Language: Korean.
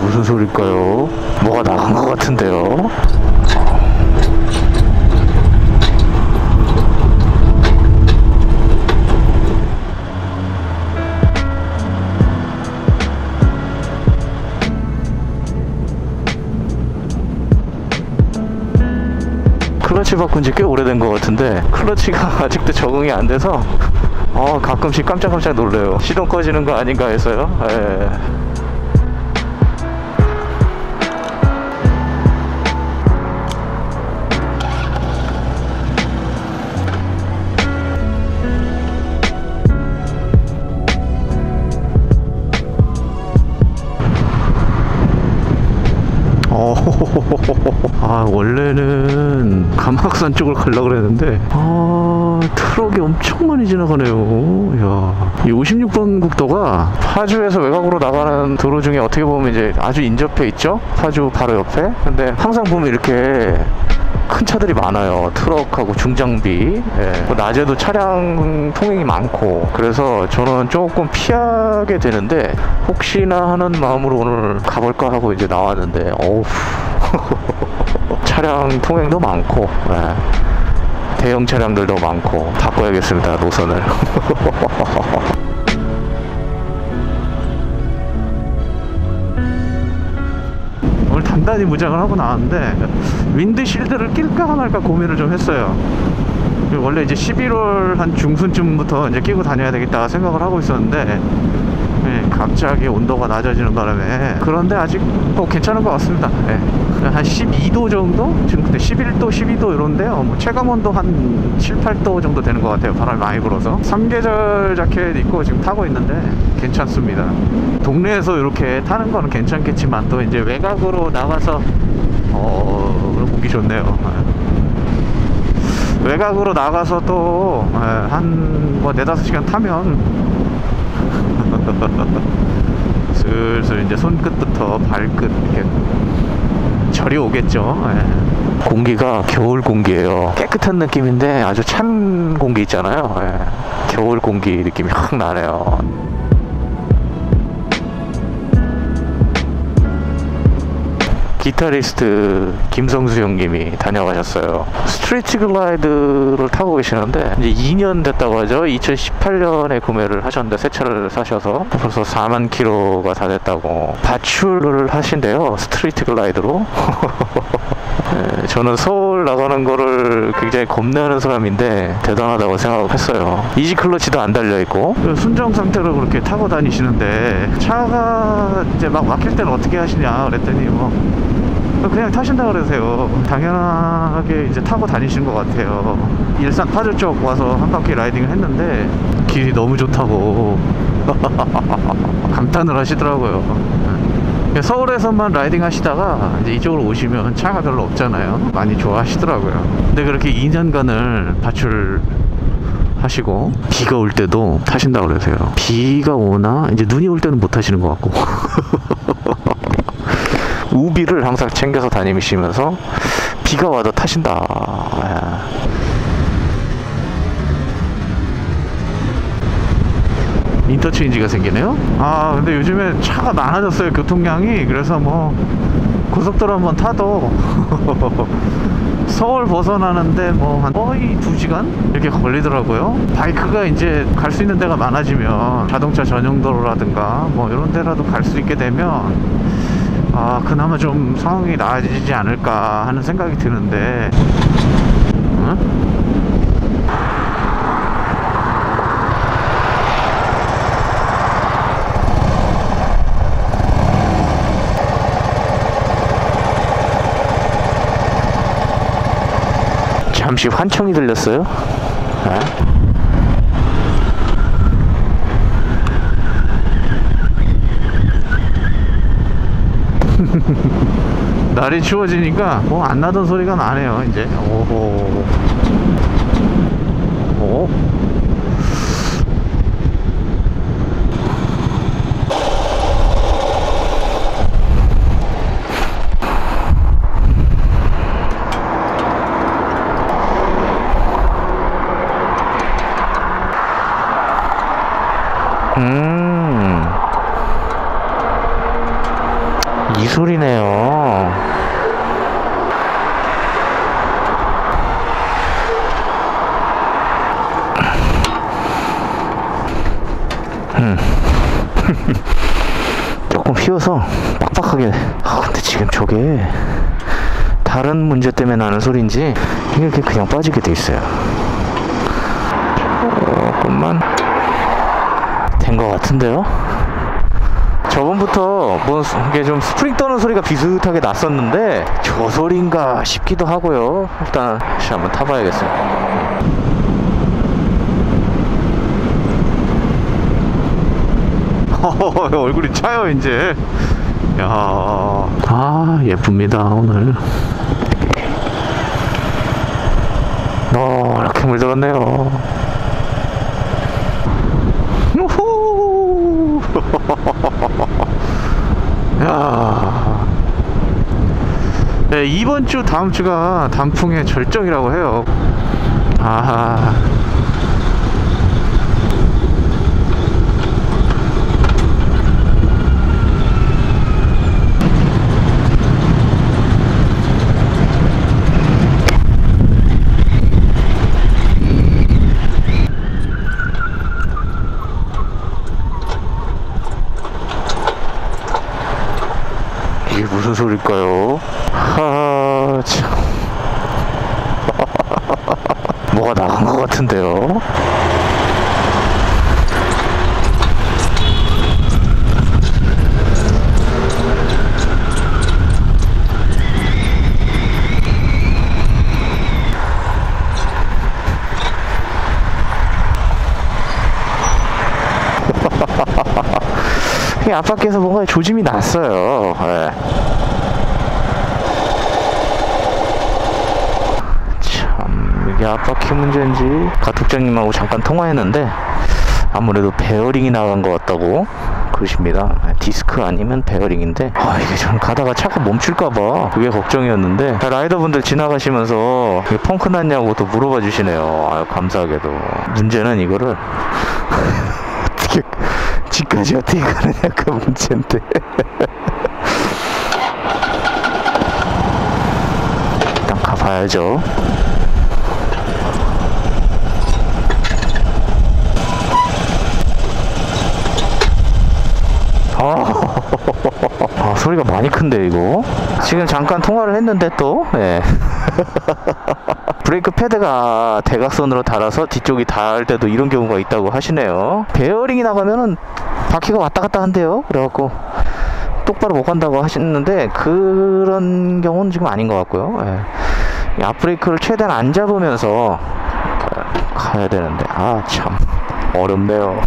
무슨 소릴까요? 뭐가 나간 것 같은데요? 클러치 바꾼 지 꽤 오래된 것 같은데 클러치가 아직도 적응이 안 돼서 가끔씩 깜짝깜짝 놀래요. 시동 꺼지는 거 아닌가 해서요. 예. 원래는 감악산 쪽을 가려고 그랬는데 트럭이 엄청 많이 지나가네요. 이야. 이 56번 국도가 파주에서 외곽으로 나가는 도로 중에 어떻게 보면 이제 아주 인접해 있죠? 파주 바로 옆에. 근데 항상 보면 이렇게 큰 차들이 많아요. 트럭하고 중장비. 예. 낮에도 차량 통행이 많고, 그래서 저는 조금 피하게 되는데 혹시나 하는 마음으로 오늘 가볼까 하고 이제 나왔는데 어우 차량 통행도 많고, 예. 대형 차량들도 많고 바꿔야겠습니다, 노선을. 오늘 단단히 무장을 하고 나왔는데 윈드실드를 낄까 말까 고민을 좀 했어요. 원래 이제 11월 한 중순쯤부터 이제 끼고 다녀야 되겠다 생각을 하고 있었는데 갑자기 온도가 낮아지는 바람에. 그런데 아직 괜찮은 것 같습니다. 한 12도 정도? 지금 근데 11도, 12도 이런데요. 체감온도 한 7, 8도 정도 되는 것 같아요. 바람이 많이 불어서. 3계절 자켓 입고 지금 타고 있는데 괜찮습니다. 동네에서 이렇게 타는 거는 괜찮겠지만 또 이제 외곽으로 나가서 보기 좋네요. 외곽으로 나가서 또 한 4-5시간 타면 슬슬 이제 손끝부터 발끝 이렇게 절이 오겠죠. 공기가 겨울 공기예요. 깨끗한 느낌인데 아주 찬 공기 있잖아요. 겨울 공기 느낌이 확 나네요. 기타리스트 김성수 형님이 다녀가셨어요. 스트리트 글라이드를 타고 계시는데 이제 2년 됐다고 하죠. 2018년에 구매를 하셨는데 새 차를 사셔서 벌써 4만 킬로가 다 됐다고 바출을 하신대요. 스트리트 글라이드로. 저는 서울 나가는 거를 굉장히 겁내하는 사람인데 대단하다고 생각했어요. 이지 클러치도 안 달려있고 순정 상태로 그렇게 타고 다니시는데 차가 이제 막 막힐 때는 어떻게 하시냐 그랬더니 그냥 타신다 그러세요. 당연하게 이제 타고 다니시는 것 같아요. 일산 파주 쪽 와서 한 바퀴 라이딩을 했는데 길이 너무 좋다고 감탄을 하시더라고요. 서울에서만 라이딩 하시다가 이제 이쪽으로 오시면 차가 별로 없잖아요. 많이 좋아하시더라고요. 근데 그렇게 2년간을 바출 하시고 비가 올 때도 타신다고 그러세요. 비가 오나 이제 눈이 올 때는 못 타시는 것 같고 우비를 항상 챙겨서 다니시면서 비가 와도 타신다. 인터체인지가 생기네요. 근데 요즘에 차가 많아졌어요, 교통량이. 그래서 고속도로 한번 타도 서울 벗어나는데 한 거의 2시간 이렇게 걸리더라고요. 바이크가 이제 갈 수 있는 데가 많아지면 자동차 전용 도로라든가 이런 데라도 갈 수 있게 되면 그나마 좀 상황이 나아지지 않을까 하는 생각이 드는데 잠시 환청이 들렸어요. 날이 추워지니까 안 나던 소리가 나네요. 이제 오호. 이 소리네요. 조금 휘어서 빡빡하게. 근데 지금 저게 다른 문제 때문에 나는 소리인지 이렇게 그냥 빠지게 돼 있어요. 조금만 된 것 같은데요. 저번부터 뭐 이게 좀 스프링 떠는 소리가 비슷하게 났었는데 저 소리인가 싶기도 하고요. 일단 다시 한번 타봐야겠어요. 얼굴이 차요 이제. 야, 예쁩니다 오늘. 이렇게 물들었네요. 야, 네, 이번 주 다음 주가 단풍의 절정이라고 해요. 이게 무슨 소릴까요? 참. 뭐가 나간 것 같은데요? 이 앞바퀴에서 뭔가 조짐이 났어요. 네. 참, 이게 앞바퀴 문제인지 가톡장님하고 잠깐 통화했는데 아무래도 베어링이 나간 것 같다고 그러십니다. 디스크 아니면 베어링인데 이게 저는 가다가 차가 멈출까봐 그게 걱정이었는데 라이더분들 지나가시면서 펑크 났냐고 또 물어봐 주시네요. 감사하게도. 문제는 이거를 어떻게 집까지 어떻게 가느냐가 문제인데. 일단 가봐야죠. 소리가 많이 큰데 이거. 지금 잠깐 통화를 했는데 또 브레이크 패드가 대각선으로 달아서 뒤쪽이 닿을 때도 이런 경우가 있다고 하시네요. 베어링이 나가면은 바퀴가 왔다 갔다 한대요. 그래갖고 똑바로 못 간다고 하시는데 그런 경우는 지금 아닌 것 같고요. 이 앞브레이크를 최대한 안 잡으면서 가야 되는데 참 어렵네요.